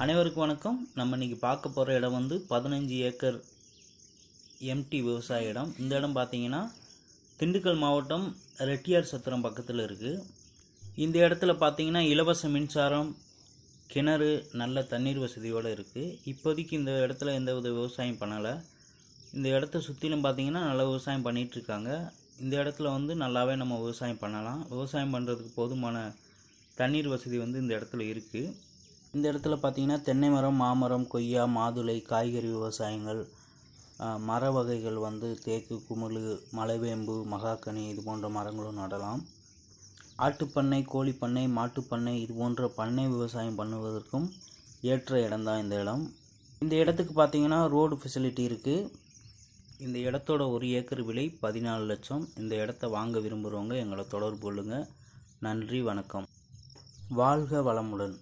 அனைவருக்கும் வணக்கம். நம்ம இன்னைக்கு பார்க்க போகிற இடம் வந்து 15 ஏக்கர் எம்டி விவசாய இடம். இந்த இடம் பார்த்தீங்கன்னா திண்டுக்கல் மாவட்டம் ரெட்டியார் சத்திரம் பக்கத்தில் இருக்குது. இந்த இடத்துல பார்த்தீங்கன்னா இலவச மின்சாரம், கிணறு, நல்ல தண்ணீர் வசதியோடு இருக்குது. இப்போதைக்கு இந்த இடத்துல எந்த வித விவசாயம் பண்ணலை. இந்த இடத்த சுற்றிலும் பார்த்தீங்கன்னா நல்ல விவசாயம் பண்ணிகிட்ருக்காங்க. இந்த இடத்துல வந்து நல்லாவே நம்ம விவசாயம் பண்ணலாம். விவசாயம் பண்ணுறதுக்கு போதுமான தண்ணீர் வசதி வந்து இந்த இடத்துல இருக்குது. இந்த இடத்துல பார்த்தீங்கன்னா தென்னை மரம், மாமரம், கொய்யா, மாதுளை, காய்கறி விவசாயங்கள், மர வகைகள் வந்து தேக்கு, குமுளு, மலைவேம்பு, மகாக்கனி இது போன்ற மரங்களும் நடலாம். ஆட்டுப்பண்ணை, கோழிப்பண்ணை, மாட்டுப்பண்ணை இது போன்ற பண்ணை விவசாயம் பண்ணுவதற்கும் ஏற்ற இடம்தான் இந்த இடம். இந்த இடத்துக்கு பார்த்தீங்கன்னா ரோடு ஃபெசிலிட்டி இருக்குது. இந்த இடத்தோட 1 ஏக்கர் விலை 14 லட்சம். இந்த இடத்த வாங்க விரும்புகிறவங்க எங்களை தொடர்பு கொள்ளுங்கள். நன்றி, வணக்கம். வாழ்க வளமுடன்.